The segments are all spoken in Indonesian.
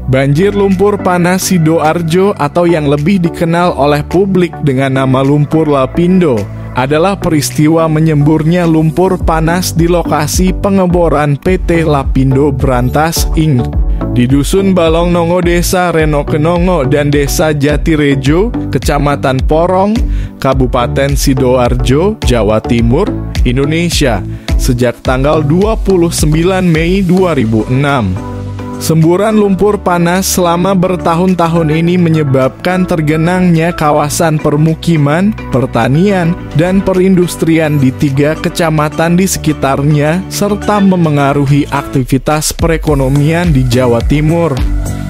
Banjir lumpur panas Sidoarjo atau yang lebih dikenal oleh publik dengan nama lumpur Lapindo adalah peristiwa menyemburnya lumpur panas di lokasi pengeboran PT Lapindo Brantas Inc. di Dusun Balongnongo, Desa Renokenongo, dan Desa Jatirejo, Kecamatan Porong, Kabupaten Sidoarjo, Jawa Timur, Indonesia, sejak tanggal 29 Mei 2006. Semburan lumpur panas selama bertahun-tahun ini menyebabkan tergenangnya kawasan permukiman, pertanian, dan perindustrian di 3 kecamatan di sekitarnya, serta memengaruhi aktivitas perekonomian di Jawa Timur.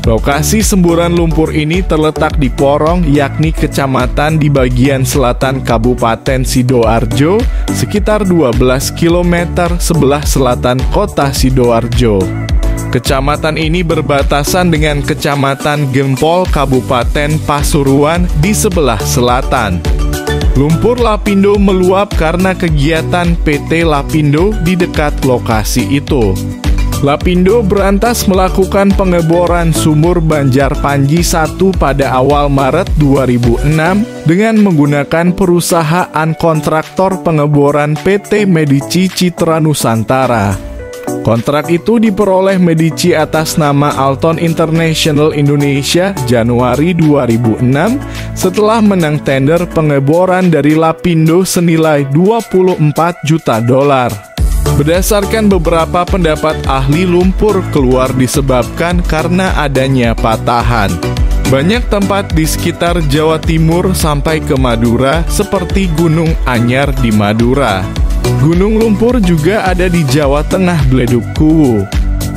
Lokasi semburan lumpur ini terletak di Porong, yakni kecamatan di bagian selatan Kabupaten Sidoarjo, sekitar 12 km sebelah selatan kota Sidoarjo. Kecamatan ini berbatasan dengan Kecamatan Gempol, Kabupaten Pasuruan di sebelah selatan. Lumpur Lapindo meluap karena kegiatan PT Lapindo di dekat lokasi itu. Lapindo berantas melakukan pengeboran sumur Banjar Panji 1 pada awal Maret 2006 dengan menggunakan perusahaan kontraktor pengeboran PT Medici Citra Nusantara. Kontrak itu diperoleh Medici atas nama Alton International Indonesia Januari 2006 setelah menang tender pengeboran dari Lapindo senilai $24 juta. Berdasarkan beberapa pendapat ahli, lumpur keluar disebabkan karena adanya patahan. Banyak tempat di sekitar Jawa Timur sampai ke Madura seperti Gunung Anyar di Madura. Gunung lumpur juga ada di Jawa Tengah Bledug Kuwu.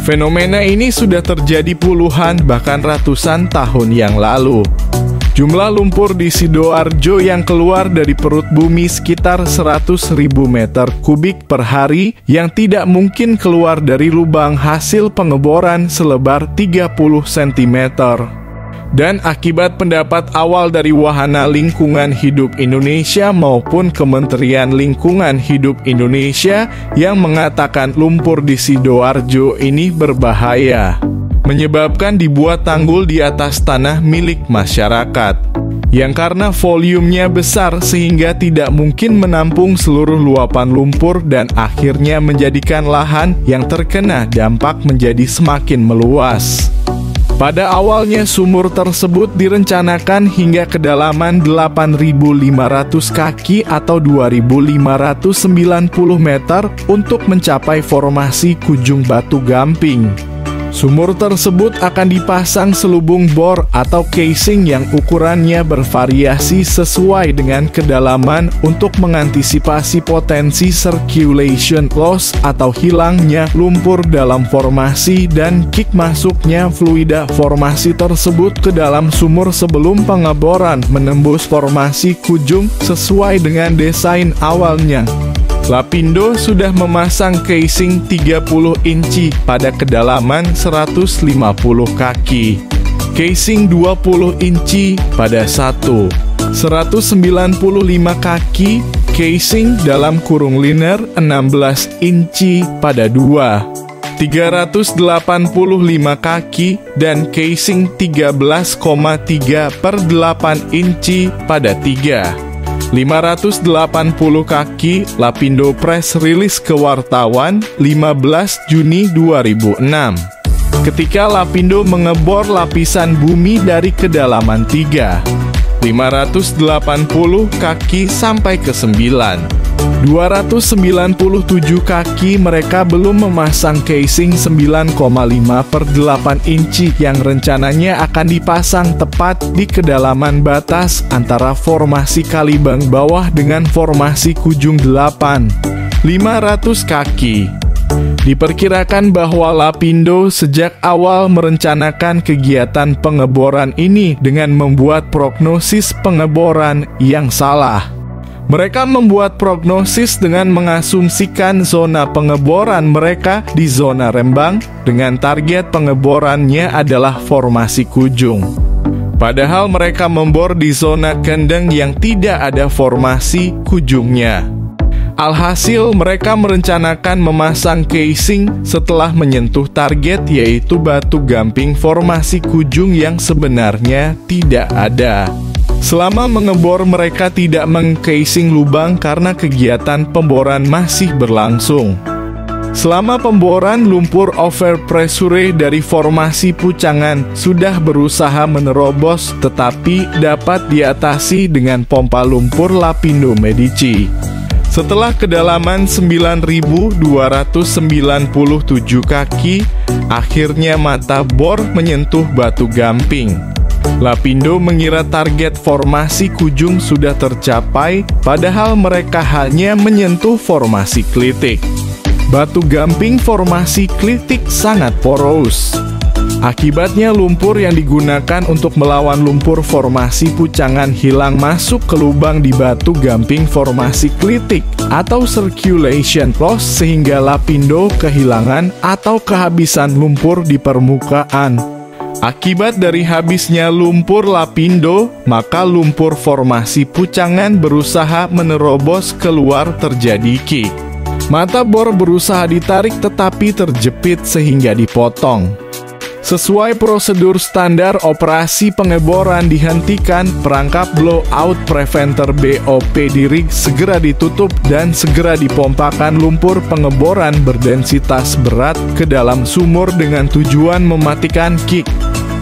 Fenomena ini sudah terjadi puluhan bahkan ratusan tahun yang lalu. Jumlah lumpur di Sidoarjo yang keluar dari perut bumi sekitar 100.000 meter kubik per hari yang tidak mungkin keluar dari lubang hasil pengeboran selebar 30 cm. Dan akibat pendapat awal dari Wahana Lingkungan Hidup Indonesia maupun Kementerian Lingkungan Hidup Indonesia yang mengatakan lumpur di Sidoarjo ini berbahaya, menyebabkan dibuat tanggul di atas tanah milik masyarakat, yang karena volumenya besar sehingga tidak mungkin menampung seluruh luapan lumpur dan akhirnya menjadikan lahan yang terkena dampak menjadi semakin meluas. Pada awalnya sumur tersebut direncanakan hingga kedalaman 8.500 kaki atau 2.590 meter untuk mencapai formasi Kujung Batu Gamping. Sumur tersebut akan dipasang selubung bor atau casing yang ukurannya bervariasi sesuai dengan kedalaman untuk mengantisipasi potensi circulation loss atau hilangnya lumpur dalam formasi dan kick masuknya fluida formasi tersebut ke dalam sumur sebelum pengeboran menembus formasi Kujung sesuai dengan desain awalnya. Lapindo sudah memasang casing 30 inci pada kedalaman 150 kaki, casing 20 inci pada 1, 195 kaki, casing dalam kurung liner 16 inci pada 2, 385 kaki, dan casing 13,3 per 8 inci pada 3. 580 kaki. Lapindo press rilis ke wartawan 15 Juni 2006. Ketika Lapindo mengebor lapisan bumi dari kedalaman 3, 580 kaki sampai ke 9. 297 kaki mereka belum memasang casing 9,5 per 8 inci yang rencananya akan dipasang tepat di kedalaman batas antara formasi Kalibang bawah dengan formasi Kujung 8, 500 kaki. Diperkirakan bahwa Lapindo sejak awal merencanakan kegiatan pengeboran ini dengan membuat prognosis pengeboran yang salah. Mereka membuat prognosis dengan mengasumsikan zona pengeboran mereka di zona Rembang dengan target pengeborannya adalah formasi Kujung. Padahal mereka membor di zona Kendeng yang tidak ada formasi Kujungnya. Alhasil, mereka merencanakan memasang casing setelah menyentuh target, yaitu batu gamping formasi Kujung yang sebenarnya tidak ada. Selama mengebor, mereka tidak meng-casing lubang karena kegiatan pemboran masih berlangsung. Selama pemboran, lumpur overpressure dari formasi Pucangan sudah berusaha menerobos, tetapi dapat diatasi dengan pompa lumpur Lapindo Medici. Setelah kedalaman 9.297 kaki, akhirnya mata bor menyentuh batu gamping. Lapindo mengira target formasi Kujung sudah tercapai, padahal mereka hanya menyentuh formasi Klitik. Batu gamping formasi Klitik sangat poros. Akibatnya lumpur yang digunakan untuk melawan lumpur formasi Pucangan hilang masuk ke lubang di batu gamping formasi Klitik atau circulation loss, sehingga Lapindo kehilangan atau kehabisan lumpur di permukaan. Akibat dari habisnya lumpur Lapindo, maka lumpur formasi Pucangan berusaha menerobos keluar, terjadi kick. Mata bor berusaha ditarik tetapi terjepit sehingga dipotong. Sesuai prosedur standar, operasi pengeboran dihentikan, perangkap blowout preventer BOP di rig segera ditutup dan segera dipompakan lumpur pengeboran berdensitas berat ke dalam sumur dengan tujuan mematikan kick.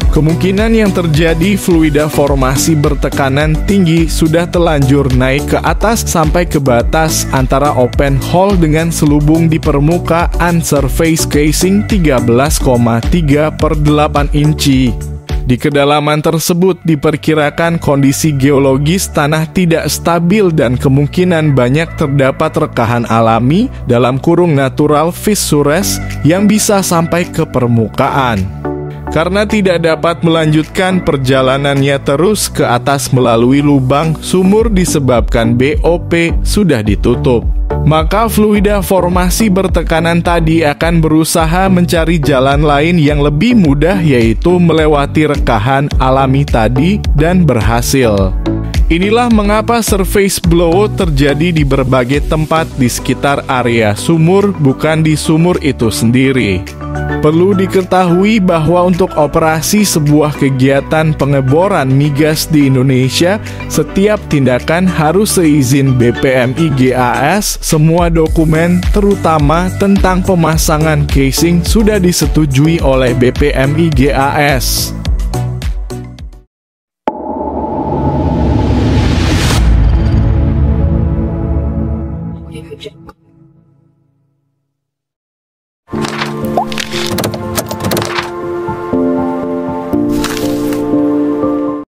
Kemungkinan yang terjadi fluida formasi bertekanan tinggi sudah telanjur naik ke atas sampai ke batas antara open hole dengan selubung di permukaan surface casing 13,3/8 inci. Di kedalaman tersebut diperkirakan kondisi geologis tanah tidak stabil dan kemungkinan banyak terdapat rekahan alami (natural fissures) yang bisa sampai ke permukaan. Karena tidak dapat melanjutkan perjalanannya terus ke atas melalui lubang sumur disebabkan BOP sudah ditutup, maka fluida formasi bertekanan tadi akan berusaha mencari jalan lain yang lebih mudah, yaitu melewati rekahan alami tadi, dan berhasil. Inilah mengapa surface blowout terjadi di berbagai tempat di sekitar area sumur, bukan di sumur itu sendiri. Perlu diketahui bahwa untuk operasi sebuah kegiatan pengeboran migas di Indonesia, setiap tindakan harus seizin BPMI-GAS. Semua dokumen, terutama tentang pemasangan casing, sudah disetujui oleh BPMI-GAS.